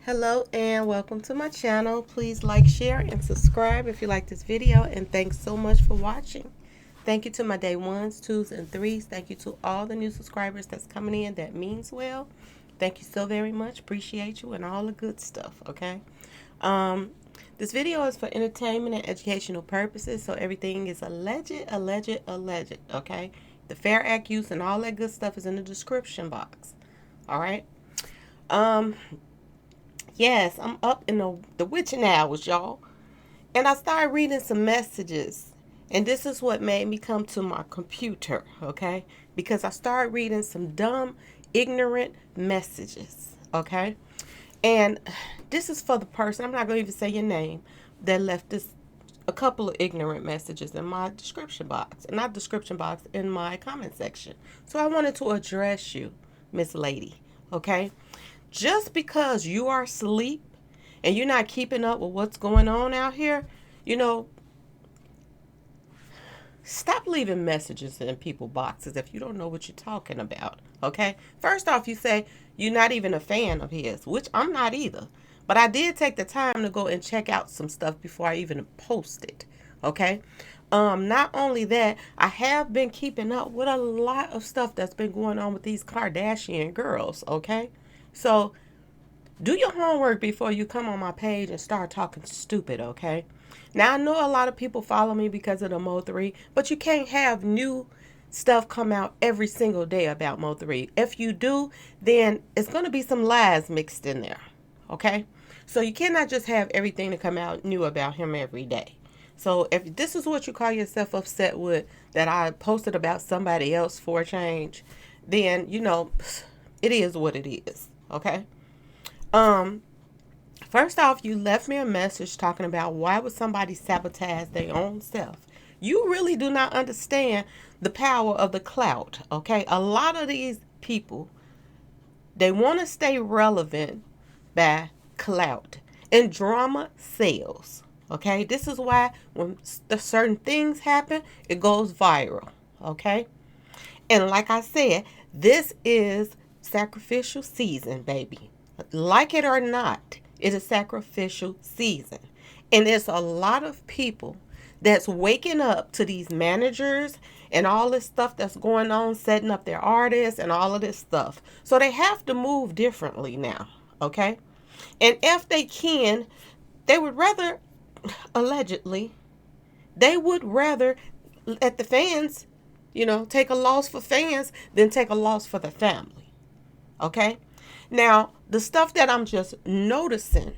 Hello and welcome to my channel. Please like, share, and subscribe if you like this video, and thanks so much for watching. Thank you to my day ones, twos, and threes. Thank you to all the new subscribers that's coming in. That means well. Thank you so very much. Appreciate you and all the good stuff, okay? This video is for entertainment and educational purposes, so everything is alleged, okay? The Fair Act use and all that good stuff is in the description box, all right? Yes, I'm up in the witching hours, y'all. And I started reading some messages. And this is what made me come to my computer, okay? Because I started reading some dumb, ignorant messages, okay? And this is for the person, I'm not going to even say your name, that left a couple of ignorant messages in my description box. And not description box, in my comment section. So I wanted to address you, Miss Lady, okay? Just because you are asleep and you're not keeping up with what's going on out here, stop leaving messages in people's boxes if you don't know what you're talking about, okay? First off, you say you're not even a fan of his, which I'm not either. But I did take the time to go and check out some stuff before I even posted, okay? Not only that, I have been keeping up with a lot of stuff that's been going on with these Kardashian girls, okay? So, do your homework before you come on my page and start talking stupid, okay? Now, I know a lot of people follow me because of the Mo3, but you can't have new stuff come out every single day about Mo3. If you do, then it's going to be some lies mixed in there, okay? So, you cannot just have everything to come out new about him every day. So, if this is what you call yourself upset with, that I posted about somebody else for a change, then, it is what it is. Okay. First off, you left me a message talking about why would somebody sabotage their own self. You really do not understand the power of the clout. Okay. A lot of these people, they want to stay relevant by clout, and drama sells. Okay. This is why when the certain things happen, it goes viral. Okay. And like I said, this is sacrificial season, baby. Like it or not, it is sacrificial season. And there's a lot of people that's waking up to these managers and all this stuff that's going on, setting up their artists and all of this stuff. So they have to move differently now, okay? And if they can, they would rather, allegedly, they would rather let the fans, take a loss for fans than take a loss for the family. Okay? Now, the stuff that I'm just noticing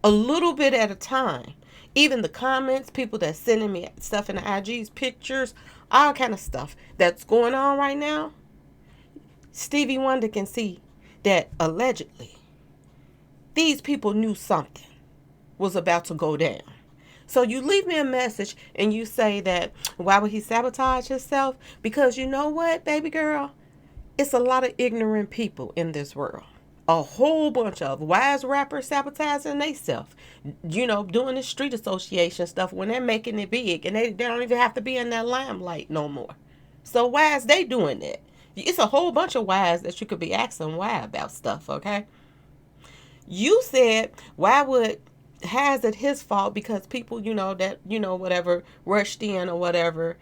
a little bit at a time, even the comments, people that sending me stuff in the IGs, pictures, all kind of stuff that's going on right now, Stevie Wonder can see that allegedly these people knew something was about to go down. So you leave me a message and you say that, why would he sabotage himself? Because you know what, baby girl? It's a lot of ignorant people in this world. A whole bunch of wise rappers sabotaging themselves. Doing the street association stuff when they're making it big. And they don't even have to be in that limelight no more. So why is they doing that? It's a whole bunch of whys that you could be asking why about stuff, okay? You said, why would... Has it his fault because people, whatever, rushed in or whatever.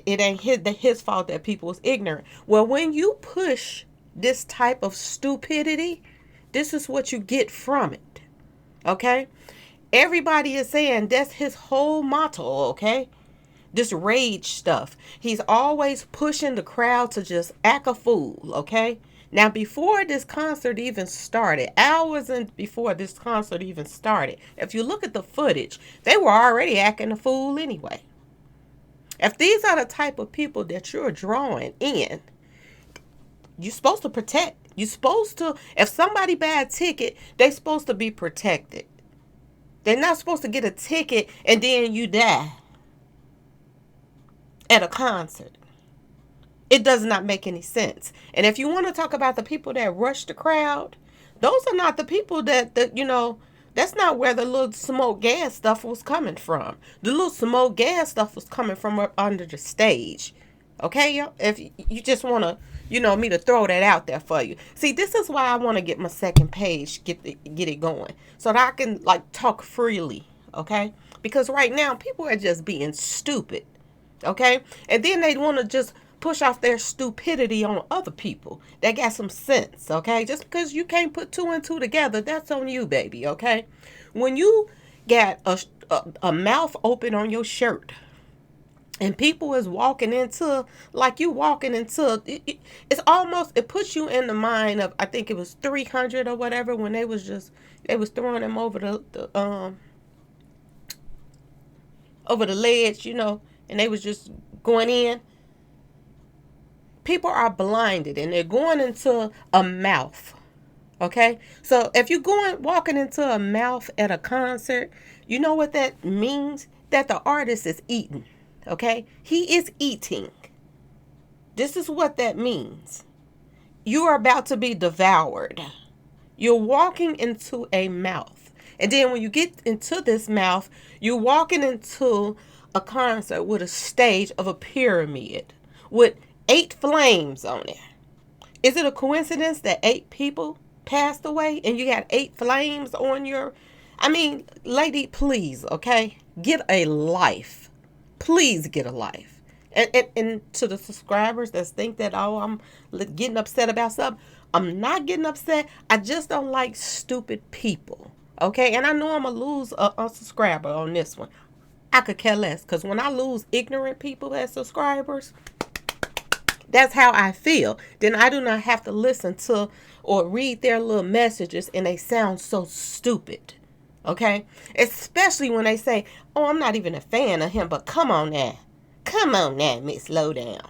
It ain't his fault that people was ignorant. Well, when you push this type of stupidity, this is what you get from it. Okay? Everybody is saying that's his whole motto, okay? This rage stuff. He's always pushing the crowd to just act a fool, okay? Now, before this concert even started, hours before this concert even started, if you look at the footage, they were already acting a fool anyway. If these are the type of people that you're drawing in, you're supposed to protect. You're supposed to, if somebody buy a ticket, they're supposed to be protected. They're not supposed to get a ticket and then you die at a concert. It does not make any sense. And if you want to talk about the people that rush the crowd, those are not the people that that's not where the little smoke gas stuff was coming from. The little smoke gas stuff was coming from up under the stage. Okay, if you just want to me to throw that out there for you. See, this is why I want to get my second page, get it going, so that I can like talk freely, okay? Because right now people are just being stupid, okay? And then they want to just push off their stupidity on other people that got some sense, okay? Just because you can't put two and two together, that's on you, baby, okay? When you got a mouth open on your shirt, and people is walking into, like you walking into, it's almost, it puts you in the mind of, I think it was 300 or whatever, when they was throwing them over the ledge, and they was just going in. People are blinded and they're going into a mouth. Okay, so if you're walking into a mouth at a concert, you know what that means? That the artist is eating. Okay, he is eating. This is what that means. You are about to be devoured. You're walking into a mouth. And then when you get into this mouth, you're walking into a concert with a stage of a pyramid with 8 flames on it. Is it a coincidence that 8 people passed away and you got 8 flames on your... I mean, lady, please, okay? Get a life. Please get a life. And to the subscribers that think that, oh, I'm getting upset about something, I'm not getting upset. I just don't like stupid people, okay? And I know I'm going to lose a subscriber on this one. I could care less, because when I lose ignorant people as subscribers, that's how I feel. Then I do not have to listen to or read their little messages and they sound so stupid. Okay? Especially when they say, oh, I'm not even a fan of him, but come on now. Come on now, Miss Lowdown.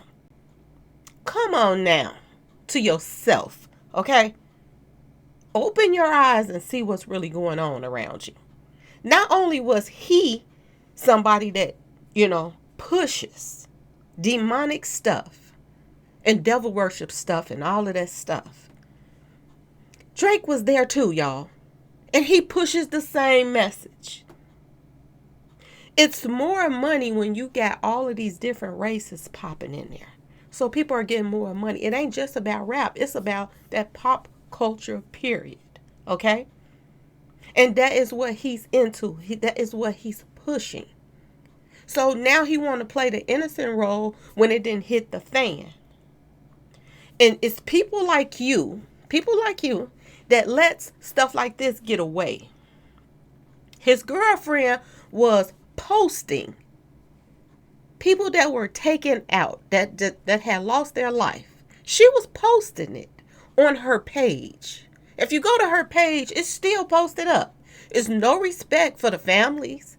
Come on now to yourself. Okay? Open your eyes and see what's really going on around you. Not only was he somebody that, pushes demonic stuff and devil worship stuff and all of that stuff. Drake was there too, y'all. And he pushes the same message. It's more money when you got all of these different races popping in there. So people are getting more money. It ain't just about rap. It's about that pop culture, period. Okay? And that is what he's into. That is what he's pushing. So now he want to play the innocent role when it didn't hit the fan. And it's people like you that lets stuff like this get away. His girlfriend was posting people that were taken out, that had lost their life. She was posting it on her page. If you go to her page, it's still posted up. It's no respect for the families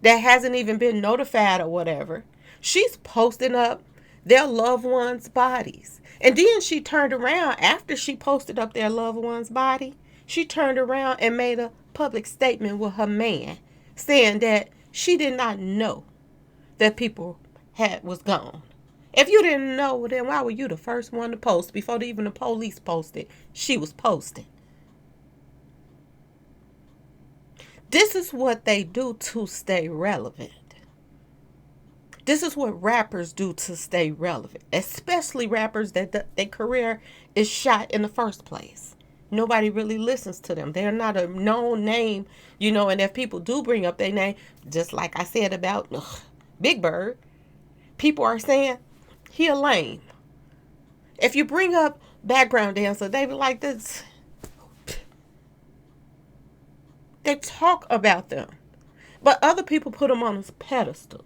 that hasn't even been notified or whatever. She's posting up their loved ones' bodies. And then she turned around after she posted up their loved one's body. She turned around and made a public statement with her man saying that she did not know that people was gone. If you didn't know, then why were you the first one to post before even the police posted? She was posting. This is what they do to stay relevant. This is what rappers do to stay relevant, especially rappers that their career is shot in the first place. Nobody really listens to them. They're not a known name, and if people do bring up their name, just like I said about Big Bird, people are saying, he a lame. If you bring up background dancer, they be like this. They talk about them. But other people put them on this pedestal.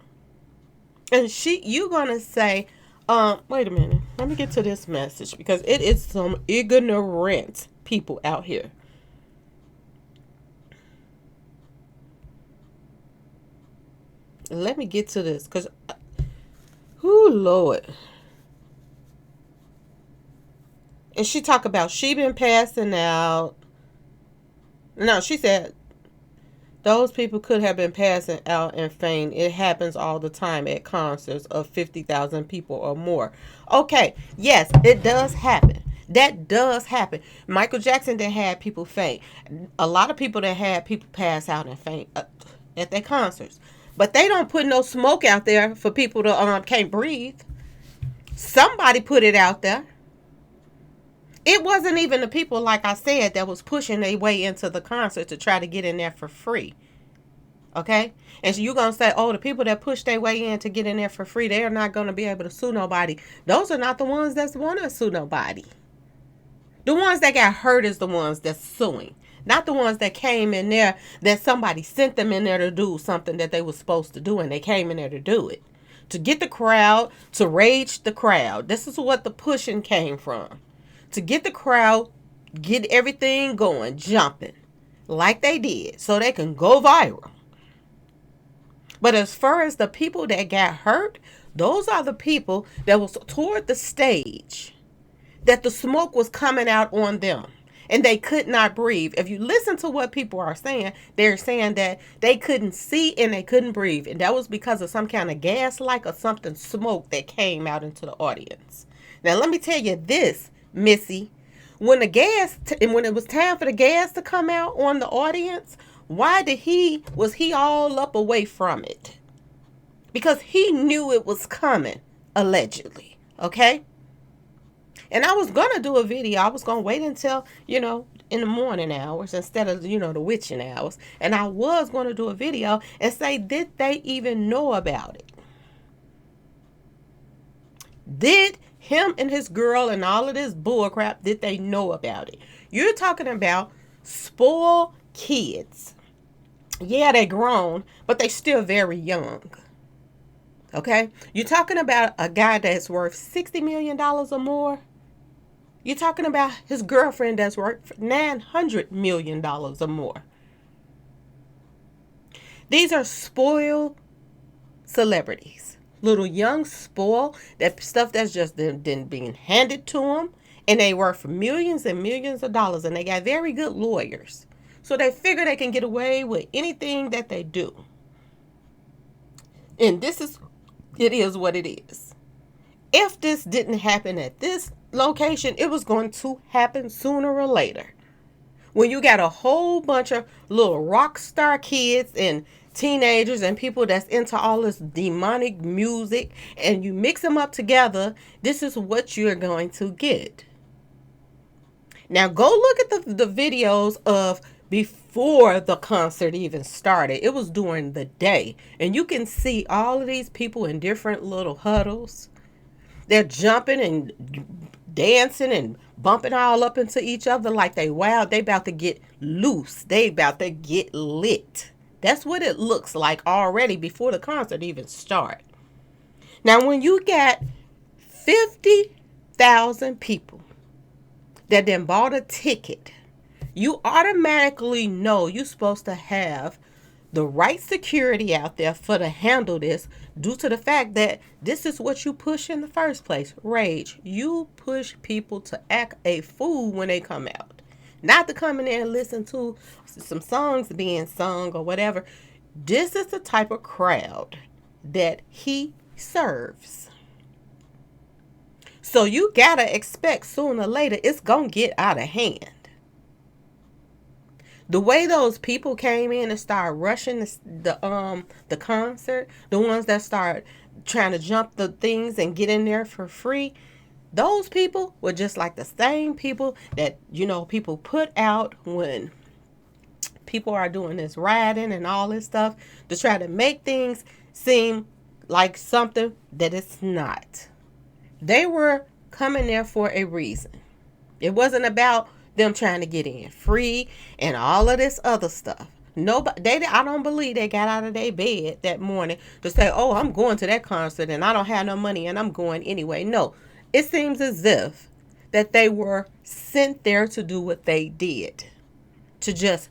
And you're going to say, wait a minute. Let me get to this message because it is some ignorant people out here. Let me get to this because, Lord. And she talk about she been passing out. No, she said, those people could have been passing out and faint. It happens all the time at concerts of 50,000 people or more. Okay, yes, it does happen. That does happen. Michael Jackson that had people faint. A lot of people that had people pass out and faint at their concerts. But they don't put no smoke out there for people to can't breathe. Somebody put it out there. It wasn't even the people, like I said, that was pushing their way into the concert to try to get in there for free. Okay? And so you're going to say, oh, the people that push their way in to get in there for free, they're not going to be able to sue nobody. Those are not the ones that want to sue nobody. The ones that got hurt is the ones that's suing. Not the ones that came in there that somebody sent them in there to do something that they were supposed to do, and they came in there to do it. To get the crowd, to rage the crowd. This is what the pushing came from. To get the crowd, get everything going, jumping, like they did, so they can go viral. But as far as the people that got hurt, those are the people that was toward the stage, that the smoke was coming out on them, and they could not breathe. If you listen to what people are saying, they're saying that they couldn't see and they couldn't breathe, and that was because of some kind of gas like or something, smoke that came out into the audience. Now let me tell you this, Missy, when when it was time for the gas to come out on the audience, why was he all up away from it? Because he knew it was coming, allegedly. Okay? And I was going to do a video. I was going to wait until, in the morning hours instead of, the witching hours. And I was going to do a video and say, did they even know about it? Did him and his girl and all of this bull crap, did they know about it? You're talking about spoiled kids. Yeah, they're grown, but they still very young. Okay? You're talking about a guy that's worth $60 million or more. You're talking about his girlfriend that's worth $900 million or more. These are spoiled celebrities. Little young spoiled, that stuff that's just then being handed to them. And they worth millions and millions of dollars. And they got very good lawyers. So they figure they can get away with anything that they do. And it is what it is. If this didn't happen at this location, it was going to happen sooner or later. When you got a whole bunch of little rock star kids and teenagers and people that's into all this demonic music, and you mix them up together, this is what you're going to get. Now go look at the videos of before the concert even started. It was during the day, and you can see all of these people in different little huddles. They're jumping and dancing and bumping all up into each other like they wild. They about to get loose. They about to get lit. That's what it looks like already before the concert even started. Now, when you got 50,000 people that then bought a ticket, you automatically know you're supposed to have the right security out there to handle this, due to the fact that this is what you push in the first place. Rage. You push people to act a fool when they come out. Not to come in there and listen to some songs being sung or whatever. This is the type of crowd that he serves. So you gotta expect sooner or later it's gonna get out of hand. The way those people came in and started rushing the concert, the ones that started trying to jump the things and get in there for free, those people were just like the same people that, people put out when people are doing this rioting and all this stuff to try to make things seem like something that it's not. They were coming there for a reason. It wasn't about them trying to get in free and all of this other stuff. I don't believe they got out of their bed that morning to say, oh, I'm going to that concert and I don't have no money and I'm going anyway. No, it seems as if that they were sent there to do what they did, to just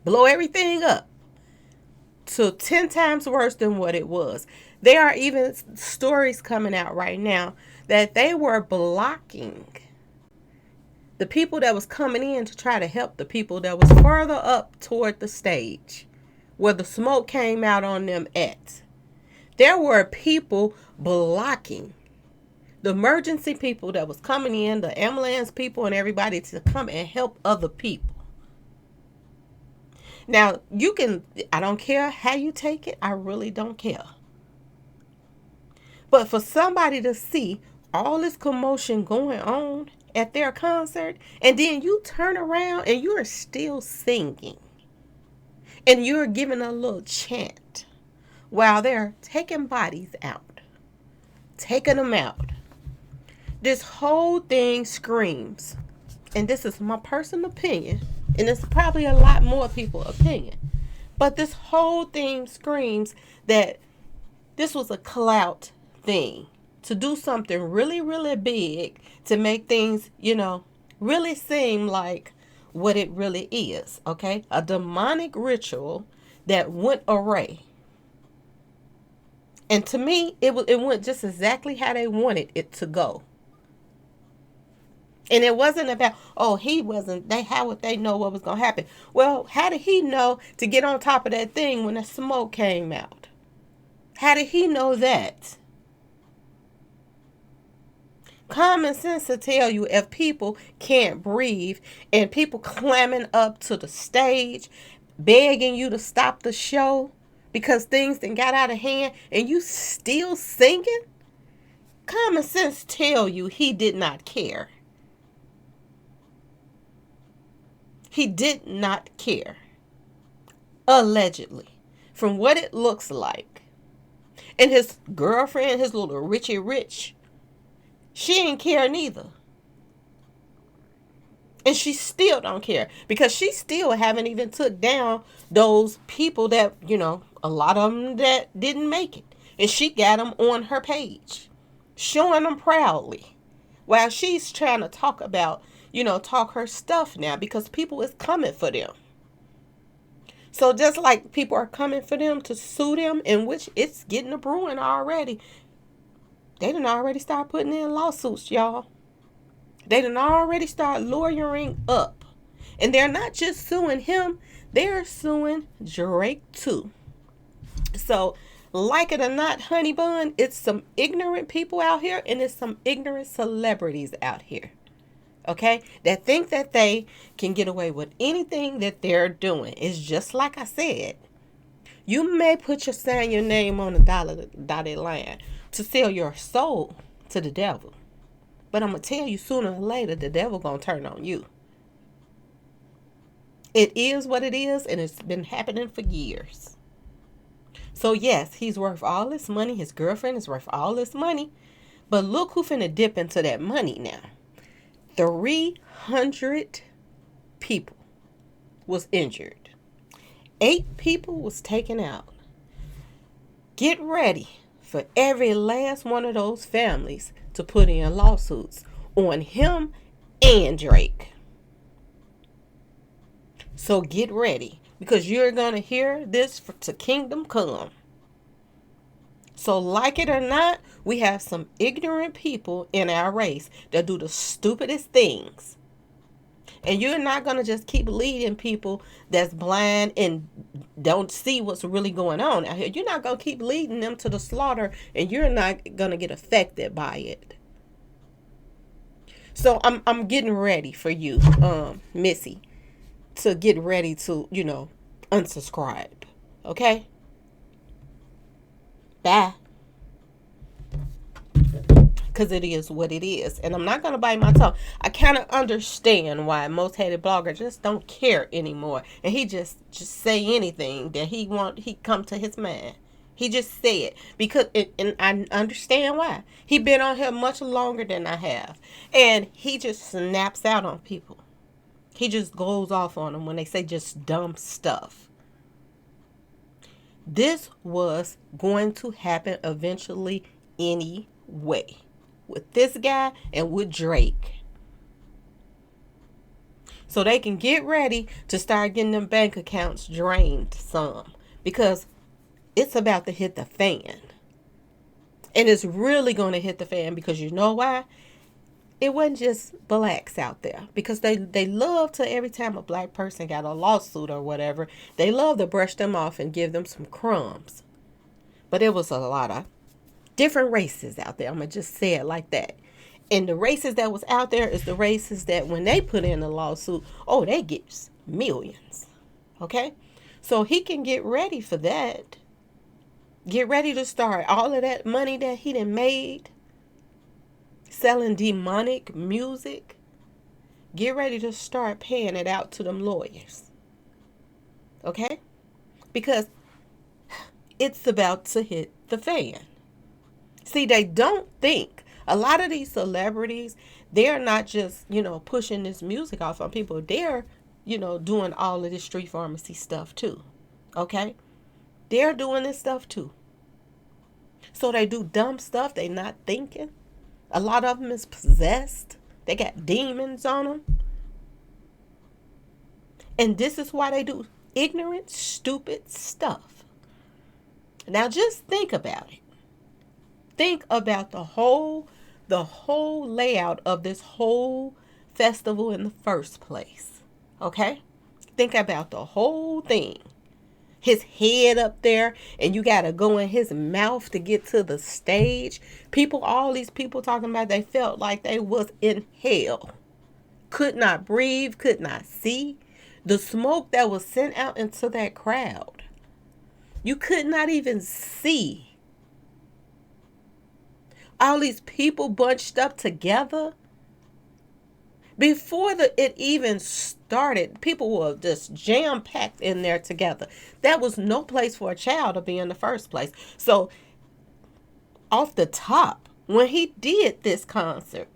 blow everything up to 10 times worse than what it was. There are even stories coming out right now that they were blocking the people that was coming in to try to help the people that was further up toward the stage where the smoke came out on them at. There were people blocking the emergency people that was coming in, the ambulance people and everybody, to come and help other people. Now, I don't care how you take it. I really don't care. But for somebody to see all this commotion going on at their concert, and then you turn around and you're still singing and you're giving a little chant while they're taking bodies out, taking them out. This whole thing screams, and this is my personal opinion, and it's probably a lot more people's opinion, but this whole thing screams that this was a clout thing, to do something really, really big, to make things, really seem like what it really is, okay? A demonic ritual that went awry. And to me, it went just exactly how they wanted it to go. And it wasn't about, oh, he wasn't, how would they know what was going to happen? Well, how did he know to get on top of that thing when the smoke came out? How did he know that? Common sense to tell you, if people can't breathe and people clamming up to the stage, begging you to stop the show because things done got out of hand and you still singing, common sense tell you he did not care. He did not care. Allegedly. From what it looks like. And his girlfriend, his little Richie Rich, she ain't care neither. And she still don't care, because she still haven't even took down those people that, a lot of them that didn't make it. And she got them on her page, showing them proudly, while she's trying to talk about, talk her stuff now, because people is coming for them. So just like people are coming for them to sue them, in which it's getting a brewing already, they done already start putting in lawsuits, y'all. They done already start lawyering up. And they're not just suing him, they're suing Drake too. So, like it or not, honey bun, it's some ignorant people out here, and it's some ignorant celebrities out here. Okay? That think that they can get away with anything that they're doing. It's just like I said. You may sign your name on the dotted line to sell your soul to the devil. But I'm going to tell you, sooner or later, the devil going to turn on you. It is what it is, and it's been happening for years. So yes, he's worth all this money. His girlfriend is worth all this money. But look who finna dip into that money now. 300 people was injured. 8 people was taken out. Get ready for every last one of those families to put in lawsuits on him and Drake. So get ready, because you're going to hear this to kingdom come. So like it or not, we have some ignorant people in our race that do the stupidest things. And you're not going to just keep leading people that's blind and don't see what's really going on out here. You're not going to keep leading them to the slaughter, and you're not going to get affected by it. So I'm getting ready for you, Missy, to get ready to, unsubscribe. Okay? Bye. Because it is what it is. And I'm not going to bite my tongue. I kind of understand why most hated bloggers just don't care anymore. And he just say anything that he come to his mind. He just say it. Because, and I understand why. He been on here much longer than I have. And he just snaps out on people. He just goes off on them when they say just dumb stuff. This was going to happen eventually anyway. With this guy and with Drake. So they can get ready to start getting them bank accounts drained some. Because it's about to hit the fan. And it's really going to hit the fan, because you know why? It wasn't just blacks out there. Because they love to, every time a black person got a lawsuit or whatever, they love to brush them off and give them some crumbs. But it was a lot of different races out there. I'm going to just say it like that. And the races that was out there is the races that when they put in a lawsuit, they get millions. Okay? So he can get ready for that. Get ready to start all of that money that he done made. selling demonic music, get ready to start paying it out to them lawyers. Okay? Because it's about to hit the fan. See, they don't think. A lot of these celebrities, they're not just, pushing this music off on people. They're, doing all of this street pharmacy stuff too. Okay? They're doing this stuff too. So they do dumb stuff. They not thinking. A lot of them is possessed. They got demons on them. And this is why they do ignorant, stupid stuff. Now just think about it. Think about the whole layout of this whole festival in the first place. Okay? Think about the whole thing. His head up there, and you got to go in his mouth to get to the stage. All these people talking about they felt like they was in hell. Could not breathe, could not see. The smoke that was sent out into that crowd. You could not even see. All these people bunched up together. Before it even started, people were just jam-packed in there together. That was no place for a child to be in the first place. So, off the top, when he did this concert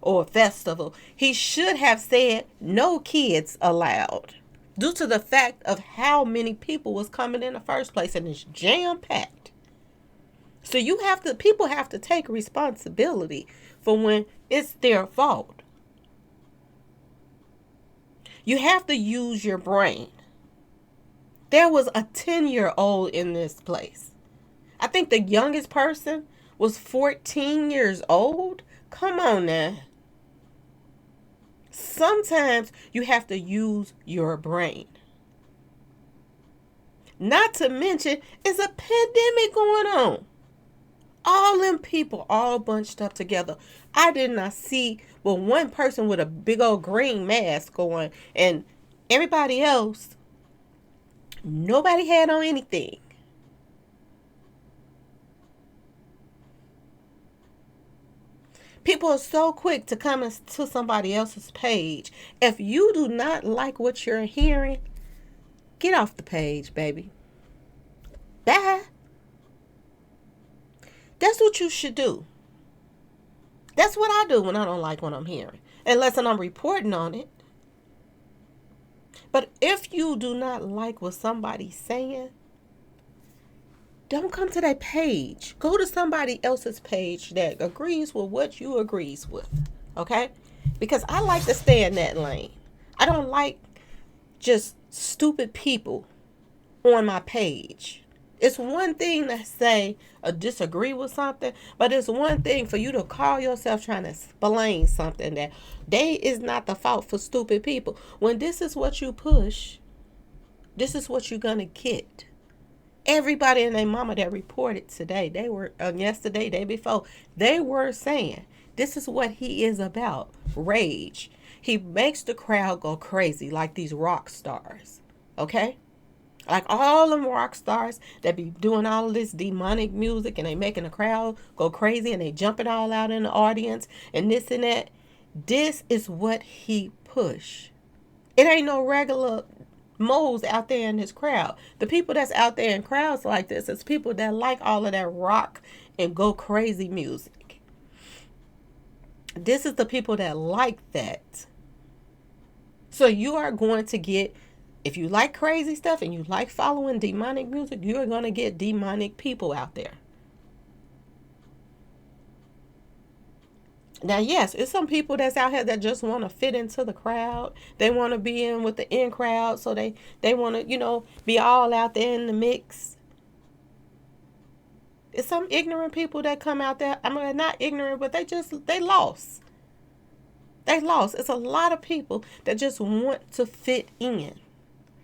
or festival, he should have said no kids allowed. Due to the fact of how many people was coming in the first place, and it's jam-packed. So people have to take responsibility for when it's their fault. You have to use your brain. There was a 10-year-old in this place. I think the youngest person was 14 years old. Come on now. Sometimes you have to use your brain. Not to mention, it's a pandemic going on. All them people all bunched up together. I did not see but one person with a big old green mask on, and everybody else, nobody had on anything. People are so quick to come to somebody else's page. If you do not like what you're hearing, get off the page, baby. Bye. That's what you should do. That's what I do when I don't like what I'm hearing. Unless I'm reporting on it. But if you do not like what somebody's saying, don't come to that page. Go to somebody else's page that agrees with what you agrees with. Okay? Because I like to stay in that lane. I don't like just stupid people on my page. It's one thing to say or disagree with something, but it's one thing for you to call yourself trying to explain something that they is not the fault for stupid people. When this is what you push, this is what you're going to get. Everybody and their mama that reported today, they were yesterday, day before, they were saying this is what he is about. Rage. He makes the crowd go crazy like these rock stars. Okay? Like all them rock stars that be doing all of this demonic music and they making the crowd go crazy and they jumping all out in the audience and this and that. This is what he push. It ain't no regular moles out there in this crowd. The people that's out there in crowds like this is people that like all of that rock and go crazy music. This is the people that like that. So you are going to get, if you like crazy stuff and you like following demonic music, you're going to get demonic people out there. Now, yes, it's some people that's out here that just want to fit into the crowd. They want to be in with the in crowd. So they want to, be all out there in the mix. It's some ignorant people that come out there. I mean, not ignorant, but they lost. They lost. It's a lot of people that just want to fit in.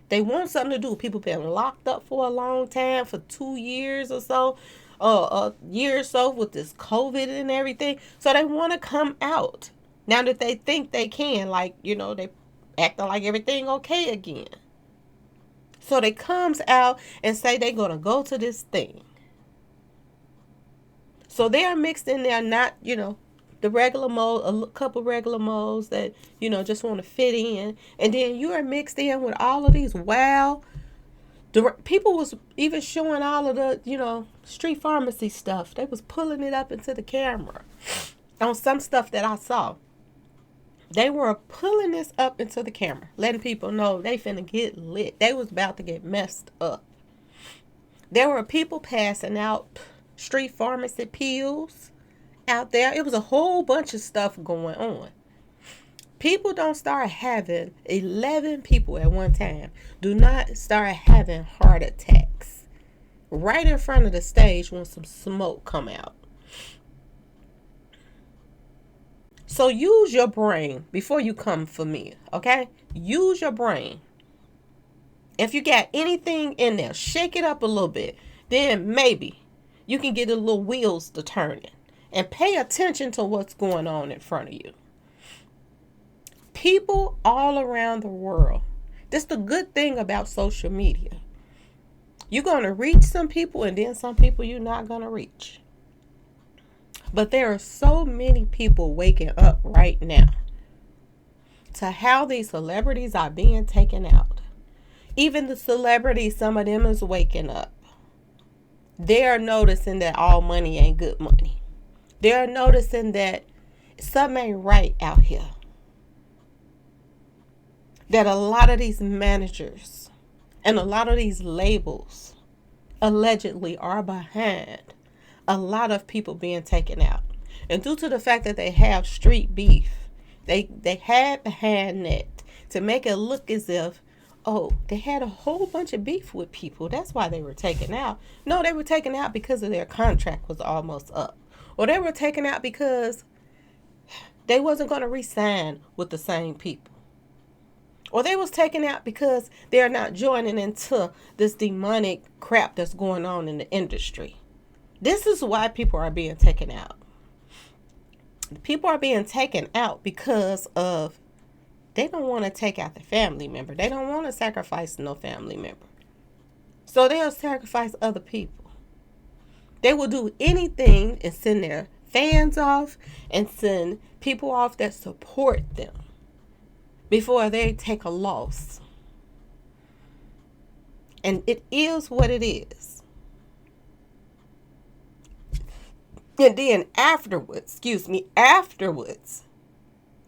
They want something to do. People been locked up for a long time, for 2 years or so, a year or so with this COVID and everything. So they want to come out. Now that they think they can, like, they acting like everything okay again. So they comes out and say they're going to go to this thing. So they are mixed in there, not, the the regular mode, couple regular modes that, just want to fit in. And then you are mixed in with all of these people was even showing all of the, street pharmacy stuff. They was pulling it up into the camera on some stuff that I saw. They were pulling this up into the camera, letting people know they finna get lit. They was about to get messed up. There were people passing out street pharmacy pills out there. It was a whole bunch of stuff going on. People don't start having 11 people at one time. Do not start having heart attacks right in front of the stage when some smoke come out. So use your brain before you come for me, okay? Use your brain. If you got anything in there, shake it up a little bit. Then maybe you can get the little wheels to turning. And pay attention to what's going on in front of you. People all around the world. That's the good thing about social media. You're going to reach some people and then some people you're not going to reach. But there are so many people waking up right now to how these celebrities are being taken out. Even the celebrities, some of them is waking up. They are noticing that all money ain't good money. They're noticing that something ain't right out here. That a lot of these managers and a lot of these labels allegedly are behind a lot of people being taken out. And due to the fact that they have street beef, they had behind that to make it look as if, they had a whole bunch of beef with people. That's why they were taken out. No, they were taken out because of their contract was almost up. Or they were taken out because they wasn't going to re-sign with the same people. Or they was taken out because they're not joining into this demonic crap that's going on in the industry. This is why people are being taken out. People are being taken out because of they don't want to take out the family member. They don't want to sacrifice no family member. So they'll sacrifice other people. They will do anything and send their fans off and send people off that support them before they take a loss. And it is what it is. And then afterwards,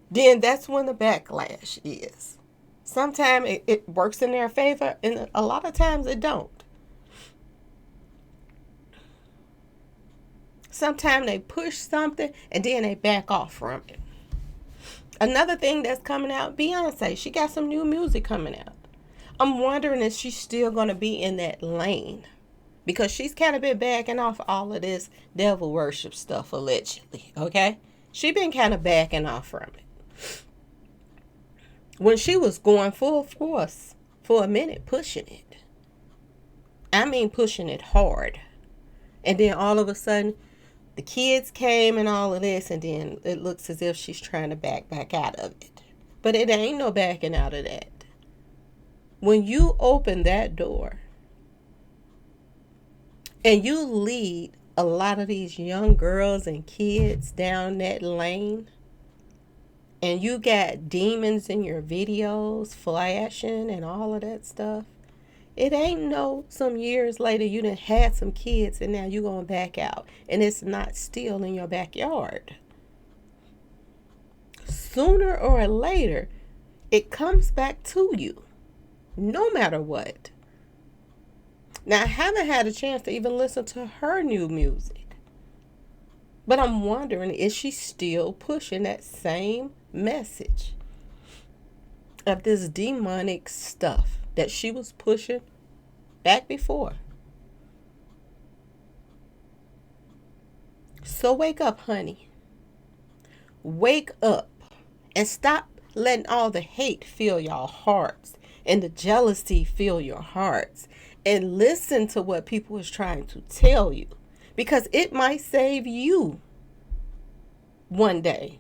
then that's when the backlash is. Sometimes it works in their favor, and a lot of times it don't. Sometimes they push something, and then they back off from it. Another thing that's coming out, Beyonce, she got some new music coming out. I'm wondering if she's still going to be in that lane. Because she's kind of been backing off all of this devil worship stuff, allegedly, okay? She been kind of backing off from it. When she was going full force for a minute, pushing it. I mean pushing it hard. And then all of a sudden, the kids came and all of this, and then it looks as if she's trying to back out of it. But it ain't no backing out of that. When you open that door and you lead a lot of these young girls and kids down that lane, and you got demons in your videos flashing and all of that stuff, it ain't no some years later you done had some kids and now you gonna back out and it's not still in your backyard. Sooner or later, it comes back to you, no matter what. Now, I haven't had a chance to even listen to her new music, but I'm wondering, is she still pushing that same message of this demonic stuff that she was pushing back before? So wake up, honey. Wake up and stop letting all the hate fill your hearts and the jealousy fill your hearts, and listen to what people is trying to tell you, because it might save you one day.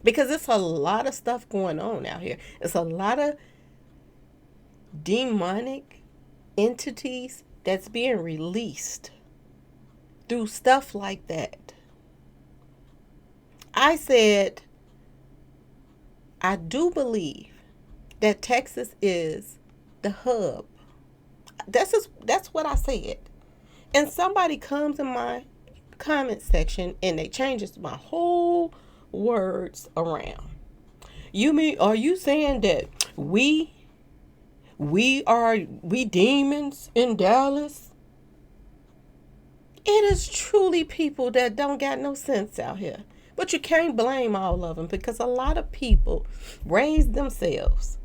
Because it's a lot of stuff going on out here. It's a lot of demonic entities that's being released through stuff like that. I said, I do believe that Texas is the hub. That's what I said. And somebody comes in my comment section and they changes my whole words around. Are you saying that we demons in Dallas? It is truly people that don't got no sense out here. But you can't blame all of them because a lot of people raised themselves.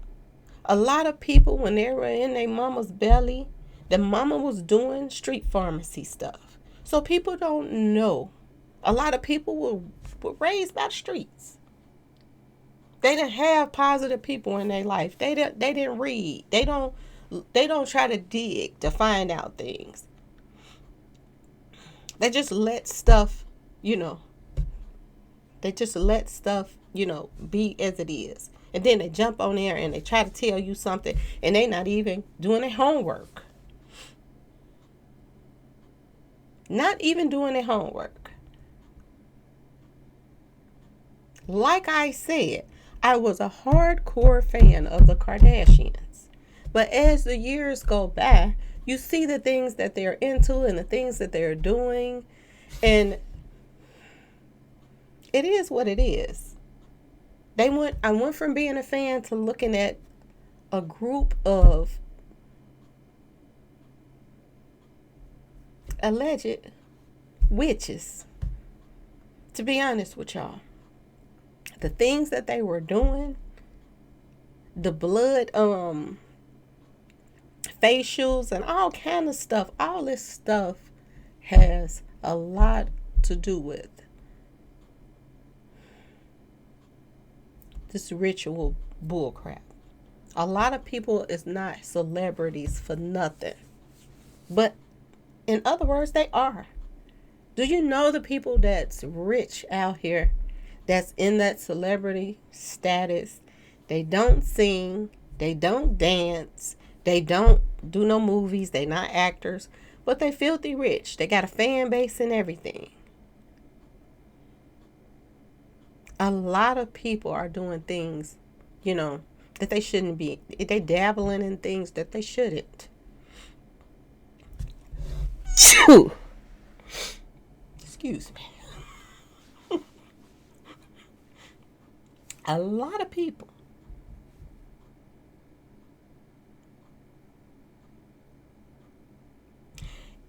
A lot of people, when they were in their mama's belly, the mama was doing street pharmacy stuff. So people don't know. A lot of people were raised by the streets. They didn't have positive people in their life. They didn't read. They don't try to dig to find out things. They just let stuff, you know, they just let stuff, be as it is. And then they jump on there and they try to tell you something and they not even doing their homework. Not even doing their homework. Like I said, I was a hardcore fan of the Kardashians. But as the years go by, you see the things that they're into and the things that they're doing. And it is what it is. I went from being a fan to looking at a group of alleged witches. To be honest with y'all, the things that they were doing, the blood facials and all kind of stuff, all this stuff has a lot to do with this ritual bullcrap. A lot of people is not celebrities for nothing. But in other words, they are. Do you know the people that's rich out here that's in that celebrity status? They don't sing, they don't dance, they don't do no movies, they not actors, but they filthy rich. They got a fan base and everything. A lot of people are doing things, that they shouldn't be. They dabbling in things that they shouldn't. Excuse me. A lot of people.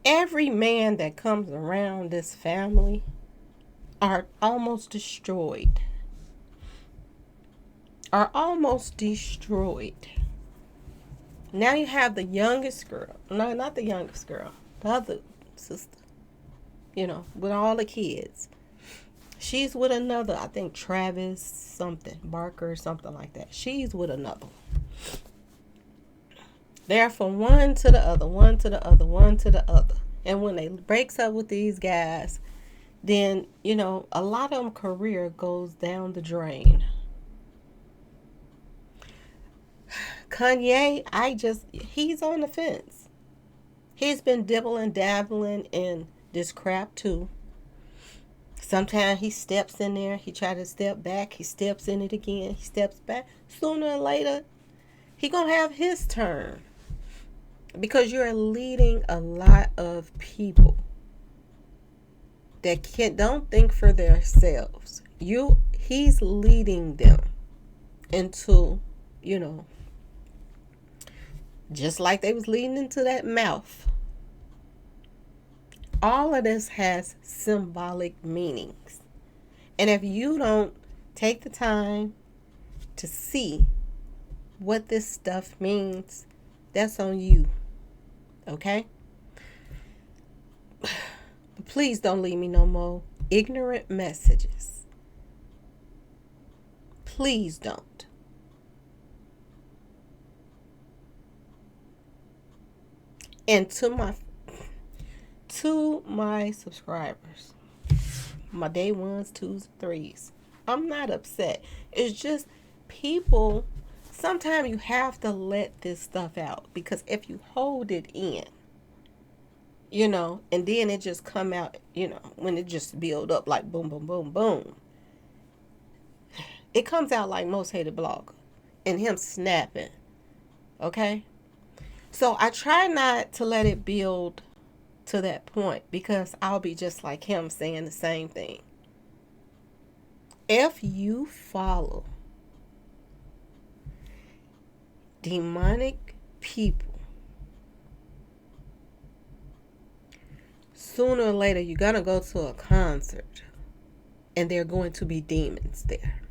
Every man that comes around this family are almost destroyed. Now you have the youngest girl. No, not the youngest girl. The other sister. With all the kids. She's with another, I think Travis something, Barker or something like that. She's with another. They're from one to the other, one to the other, one to the other. And when they breaks up with these guys, then, a lot of them career goes down the drain. Kanye, he's on the fence. He's been dibbling, dabbling in this crap too. Sometimes he steps in there, he tries to step back, he steps in it again, he steps back. Sooner or later, he gonna have his turn. Because you're leading a lot of people that don't think for themselves. He's leading them into, just like they was leading into that mouth. All of this has symbolic meanings. And if you don't take the time to see what this stuff means, that's on you. Okay? But please don't leave me no more ignorant messages. Please don't. And to my subscribers, my day ones, twos, threes, I'm not upset. It's just people, sometimes you have to let this stuff out, because if you hold it in, and then it just come out, when it just build up like boom, boom, boom, boom, It comes out like Most Hated Blogger and him snapping. Okay? So I try not to let it build to that point because I'll be just like him saying the same thing. If you follow demonic people, sooner or later you're going to go to a concert and there are going to be demons there.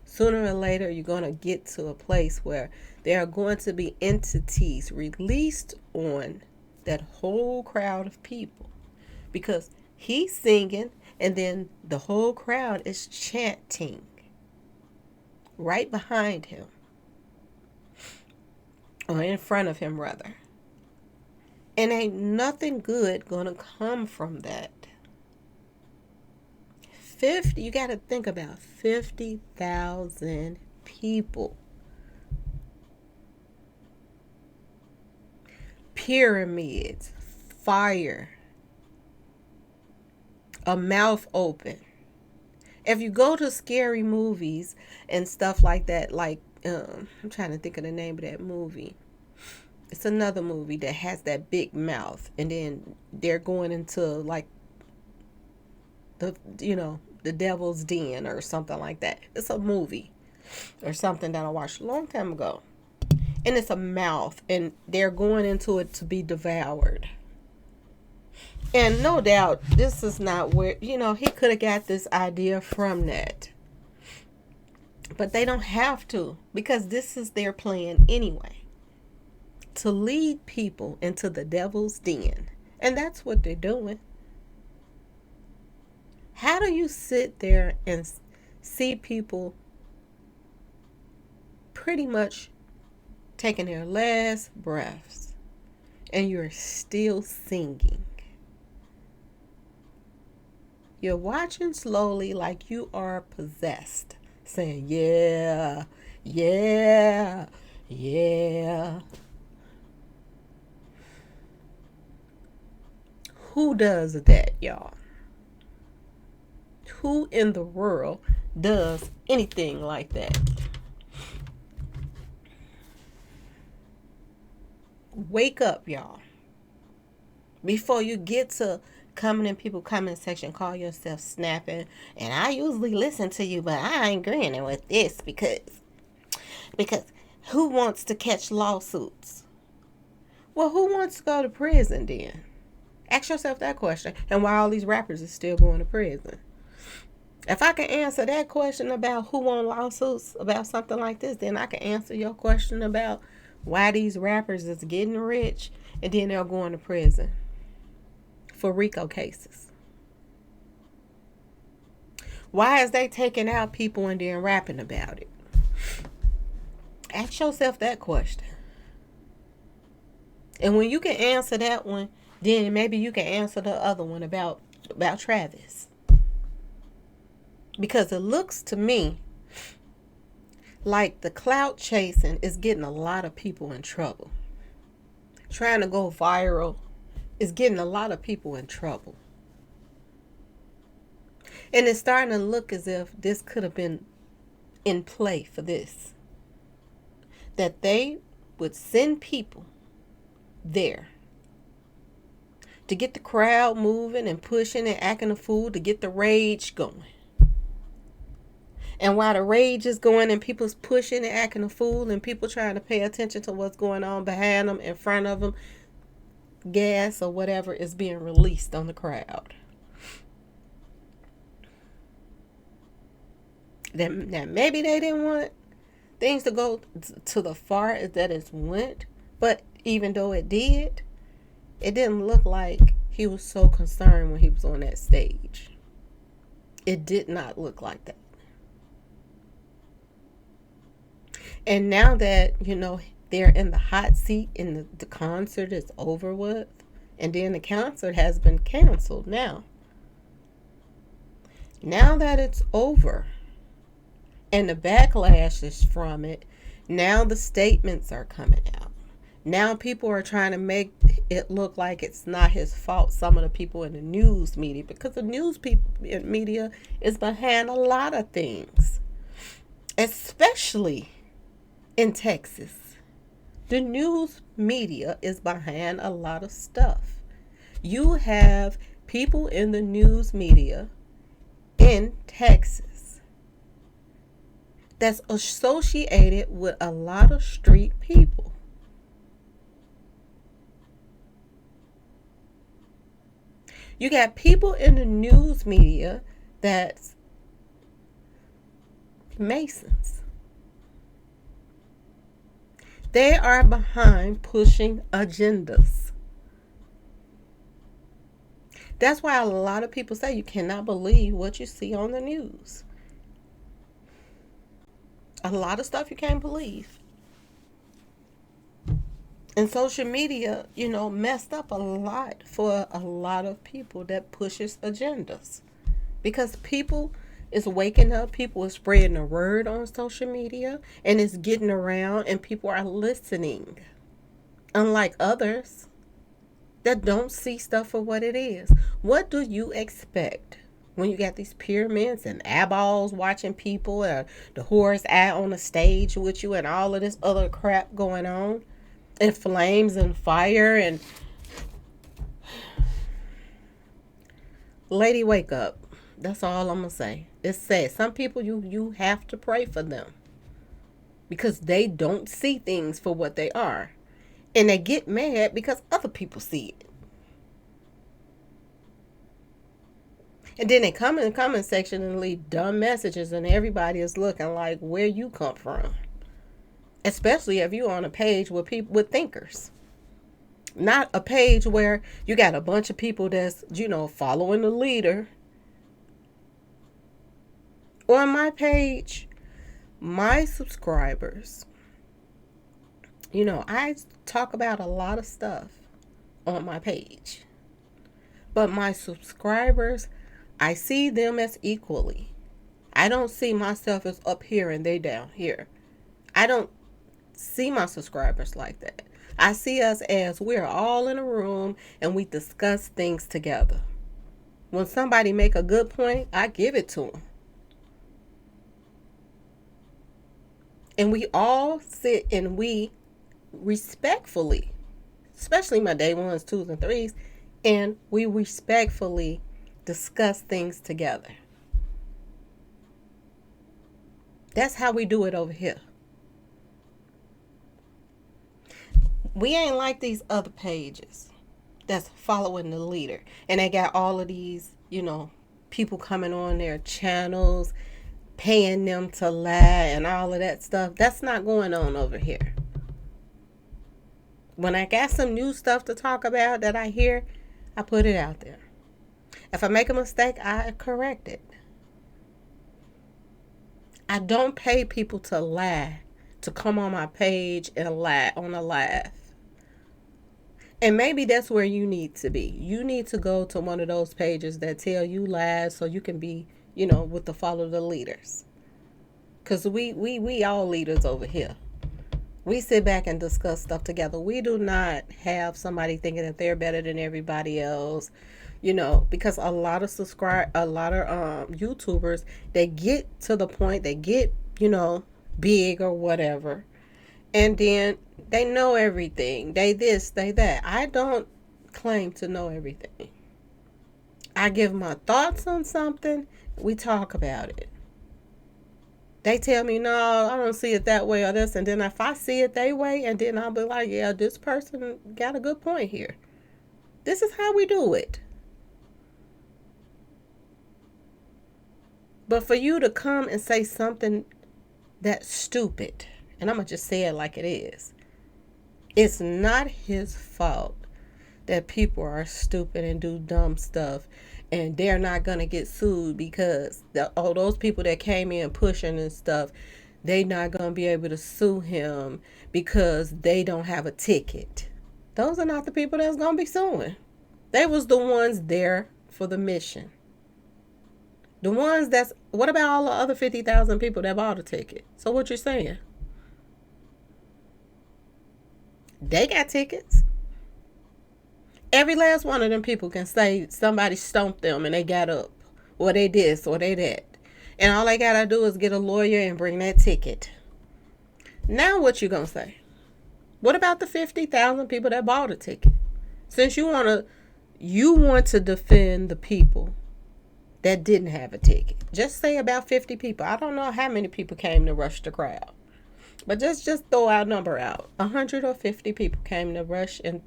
Sooner or later you're going to get to a place where there are going to be entities released on that whole crowd of people because he's singing and then the whole crowd is chanting right behind him, or in front of him rather, and ain't nothing good gonna come from that. You got to think about 50,000 people, pyramids, fire, a mouth open. If you go to scary movies and stuff like that, like I'm trying to think of the name of that movie. It's another movie that has that big mouth, and then they're going into like the devil's den or something like that. It's a movie or something that I watched a long time ago, and it's a mouth, and they're going into it to be devoured. And no doubt, this is not where, he could have got this idea from that. But they don't have to, because this is their plan anyway. To lead people into the devil's den. And that's what they're doing. How do you sit there and see people pretty much taking their last breaths and you're still singing? You're watching slowly like you are possessed, saying, yeah, yeah, yeah. Who does that, y'all? Who in the world does anything like that? Wake up, y'all. Before you get to coming in people comment section, call yourself snapping, and I usually listen to you, but I ain't agreeing with this because who wants to catch lawsuits? Well, who wants to go to prison then? Ask yourself that question. And why all these rappers are still going to prison? If I can answer that question about who won lawsuits about something like this, then I can answer your question about why these rappers is getting rich and then they're going to prison for RICO cases. Why is they taking out people and then rapping about it? Ask yourself that question. And when you can answer that one, then maybe you can answer the other one about Travis. Because it looks to me like the clout chasing is getting a lot of people in trouble. Trying to go viral is getting a lot of people in trouble. And it's starting to look as if this could have been in play for this. That they would send people there to get the crowd moving and pushing and acting a fool, to get the rage going. And while the rage is going and people's pushing and acting a fool and people trying to pay attention to what's going on behind them, in front of them, gas or whatever is being released on the crowd. Now maybe they didn't want things to go to the far that it went, but even though it did, it didn't look like he was so concerned when he was on that stage. It did not look like that. And now that, they're in the hot seat and the concert is over with, and then the concert has been canceled now. Now that it's over and the backlash is from it, now the statements are coming out. Now people are trying to make it look like it's not his fault, some of the people in the news media, because the media is behind a lot of things, especially in Texas. The news media is behind a lot of stuff. You have people in the news media in Texas that's associated with a lot of street people. You got people in the news media that's Masons. They are behind pushing agendas. That's why a lot of people say you cannot believe what you see on the news. A lot of stuff you can't believe. And social media, messed up a lot for a lot of people that pushes agendas. Because people is waking up, people is spreading the word on social media, and it's getting around, and people are listening. Unlike others that don't see stuff for what it is. What do you expect when you got these pyramids and eyeballs watching people, or the horse eye on the stage with you, and all of this other crap going on, and flames and fire and lady, wake up. That's all I'm gonna say. It's sad. Some people you have to pray for them because they don't see things for what they are, and they get mad because other people see it. And then they come in the comment section and leave dumb messages, and everybody is looking like where you come from. Especially if you're on a page with people with thinkers. Not a page where you got a bunch of people that's, following the leader. On my page, my subscribers, I talk about a lot of stuff on my page. But my subscribers, I see them as equally. I don't see myself as up here and they down here. I don't see my subscribers like that. I see us as we're all in a room and we discuss things together. When somebody make a good point, I give it to them. And we all sit and we respectfully, especially my day ones, twos, and threes, and we respectfully discuss things together. That's how we do it over here. We ain't like these other pages that's following the leader. And they got all of these, people coming on their channels, paying them to lie and all of that stuff. That's not going on over here. When I got some new stuff to talk about that I hear, I put it out there. If I make a mistake, I correct it. I don't pay people to lie, to come on my page and lie on a live. And maybe that's where you need to be. You need to go to one of those pages that tell you lies so you can be, with the follow the leaders. Because we all leaders over here. We sit back and discuss stuff together. We do not have somebody thinking that they're better than everybody else. Because a lot of YouTubers, they get to the point, they get, big or whatever. And then they know everything. They this, they that. I don't claim to know everything. I give my thoughts on something. We talk about it. They tell me, no, I don't see it that way or this. And then if I see it that way, and then I'll be like, yeah, this person got a good point here. This is how we do it. But for you to come and say something that's stupid, and I'm going to just say it like it is, it's not his fault that people are stupid and do dumb stuff, and they're not going to get sued because all those people that came in pushing and stuff, they not going to be able to sue him because they don't have a ticket. Those are not the people that's going to be suing. They was the ones there for the mission. The ones what about all the other 50,000 people that bought a ticket? So what you're saying? They got tickets. Every last one of them people can say somebody stomped them and they got up, or they this, or they that. And all they gotta do is get a lawyer and bring that ticket. Now what you gonna say? What about the 50,000 people that bought a ticket? Since you want to defend the people that didn't have a ticket. Just say about 50 people. I don't know how many people came to rush the crowd. But just throw our number out. 150 people came to rush and,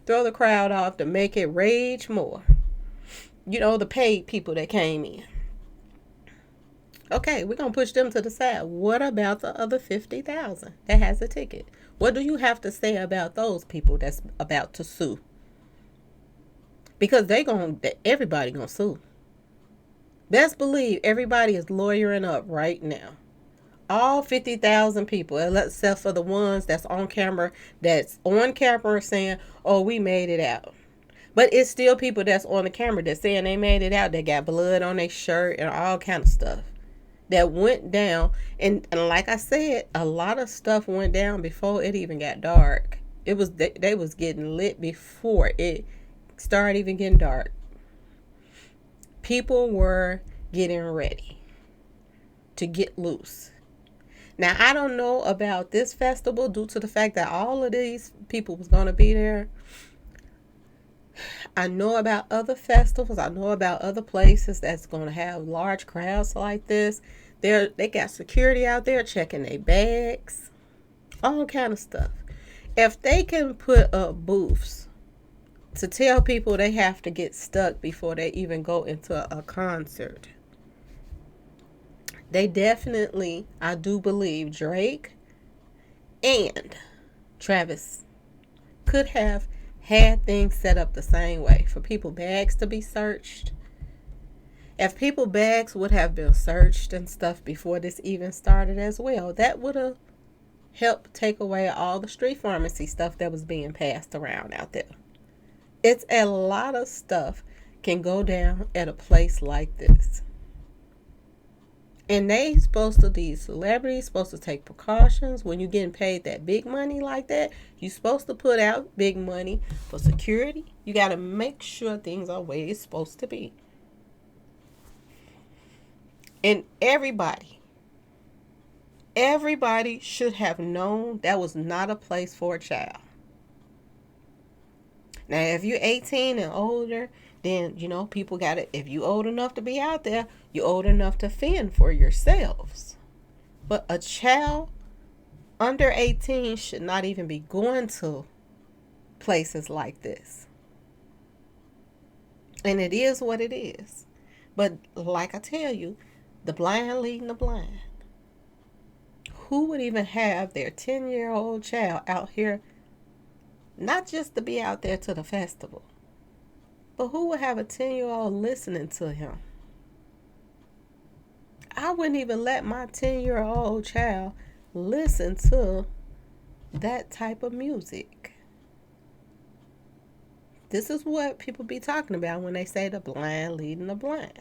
throw the crowd off to make it rage more. The paid people that came in. Okay, we're going to push them to the side. What about the other 50,000 that has a ticket? What do you have to say about those people that's about to sue? Because everybody going to sue. Best believe everybody is lawyering up right now. All 50,000 people, except for the ones that's on camera saying, oh, we made it out. But it's still people that's on the camera that's saying they made it out. They got blood on their shirt and all kind of stuff that went down. And like I said, a lot of stuff went down before it even got dark. They was getting lit before it started even getting dark. People were getting ready to get loose. Now, I don't know about this festival due to the fact that all of these people was going to be there. I know about other festivals. I know about other places that's going to have large crowds like this. They got security out there checking their bags, all kind of stuff. If they can put up booths to tell people they have to get stuck before they even go into a concert, they definitely, I do believe, Drake and Travis could have had things set up the same way for people bags to be searched. If people bags would have been searched and stuff before this even started as well, that would have helped take away all the street pharmacy stuff that was being passed around out there. It's a lot of stuff can go down at a place like this. And these celebrities supposed to take precautions when you're getting paid that big money like that. You're supposed to put out big money for security. You got to make sure things are where it's supposed to be. And everybody should have known that was not a place for a child. Now, if you're 18 and older, then, people got it. If you old enough to be out there, you're old enough to fend for yourselves. But a child under 18 should not even be going to places like this. And it is what it is. But like I tell you, the blind leading the blind. Who would even have their 10-year-old child out here, not just to be out there to the festival, but who would have a 10-year-old listening to him? I wouldn't even let my 10-year-old child listen to that type of music. This is what people be talking about when they say the blind leading the blind.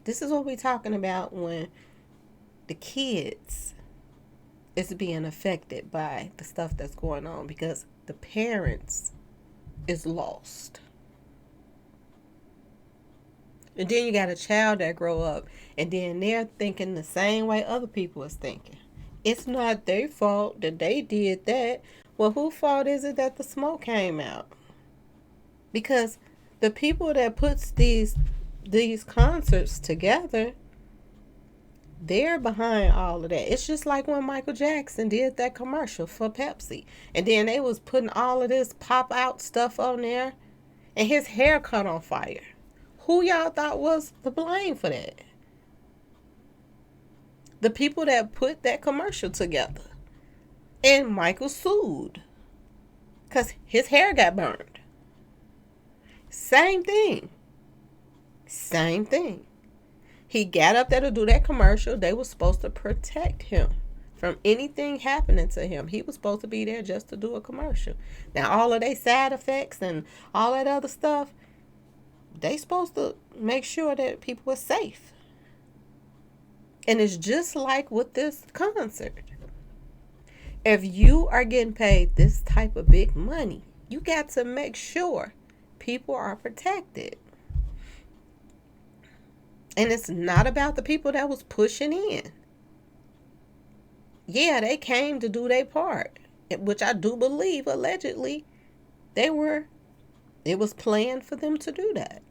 This is what we're talking about when the kids is being affected by the stuff that's going on because the parents is lost. And then you got a child that grow up and then they're thinking the same way other people is thinking. It's not their fault that they did that. Well, whose fault is it that the smoke came out? Because the people that puts these concerts together, they're behind all of that. It's just like when Michael Jackson did that commercial for Pepsi. And then they was putting all of this pop out stuff on there. And his hair caught on fire. Who y'all thought was to blame for that? The people that put that commercial together. And Michael sued. Because his hair got burned. Same thing. He got up there to do that commercial. They were supposed to protect him from anything happening to him. He was supposed to be there just to do a commercial. Now, all of their side effects and all that other stuff, they supposed to make sure that people were safe. And it's just like with this concert. If you are getting paid this type of big money, you got to make sure people are protected. And it's not about the people that was pushing in. Yeah, they came to do their part, which I do believe allegedly it was planned for them to do that.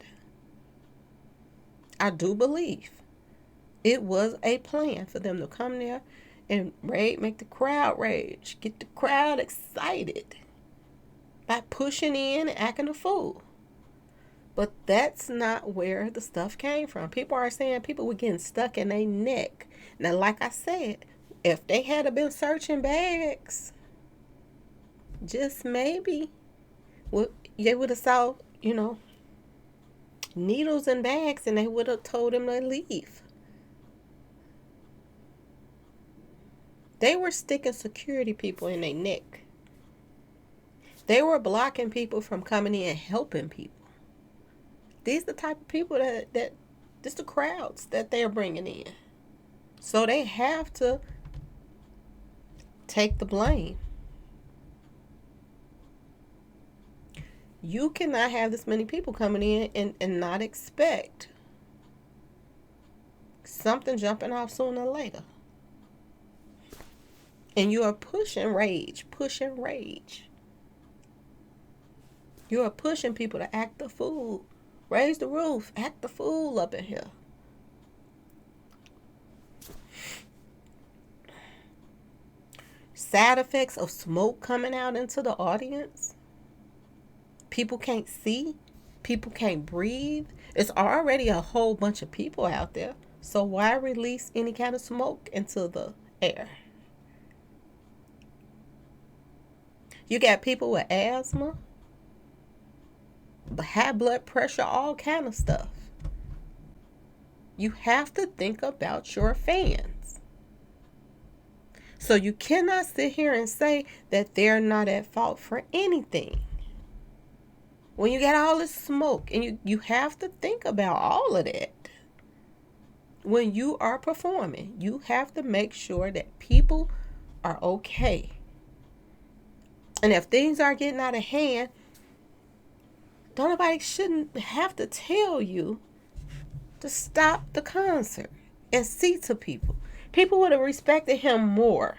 I do believe it was a plan for them to come there and make the crowd rage, get the crowd excited by pushing in and acting a fool. But that's not where the stuff came from. People are saying people were getting stuck in their neck. Now, like I said, if they had been searching bags, just maybe, they would have saw, needles and bags, and they would have told them to leave. They were sticking security people in their neck. They were blocking people from coming in and helping people. These are the type of people that just the crowds that they're bringing in. So they have to take the blame. You cannot have this many people coming in and not expect something jumping off sooner or later. And you are pushing rage. You are pushing people to act the fool. Raise the roof. Act the fool up in here. Side effects of smoke coming out into the audience. People can't see. People can't breathe. It's already a whole bunch of people out there. So why release any kind of smoke into the air? You got people with asthma, high blood pressure, all kind of stuff. You have to think about your fans. So you cannot sit here and say that they're not at fault for anything. When you got all this smoke, and you have to think about all of that. When you are performing, you have to make sure that people are okay. And if things are getting out of hand, nobody shouldn't have to tell you to stop the concert and see to people. People would have respected him more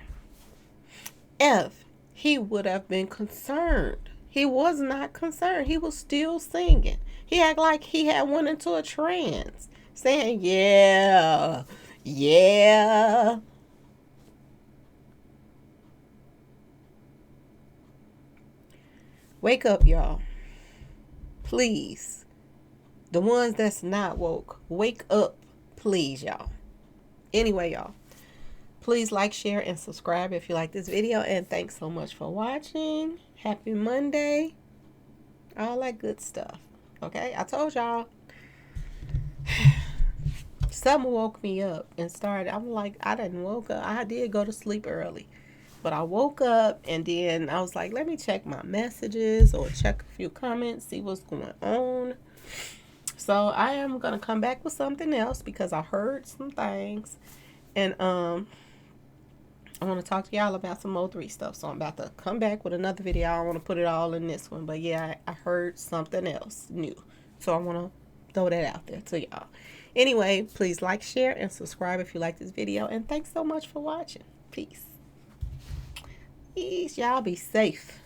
if he would have been concerned. He was not concerned. He was still singing. He acted like he had went into a trance, saying, yeah. Wake up, y'all. Please. The ones that's not woke, wake up, please, y'all. Anyway, y'all, please like, share, and subscribe if you like this video. And thanks so much for watching. Happy Monday. All that good stuff. Okay? I told y'all. Something woke me up and started. I'm like, I didn't woke up. I did go to sleep early. But I woke up and then I was like, let me check my messages or check a few comments, see what's going on. So I am going to come back with something else because I heard some things. And I want to talk to y'all about some O3 stuff. So I'm about to come back with another video. I don't want to put it all in this one. But yeah, I heard something else new. So I want to throw that out there to y'all. Anyway, please like, share, and subscribe if you like this video. And thanks so much for watching. Peace. Y'all be safe.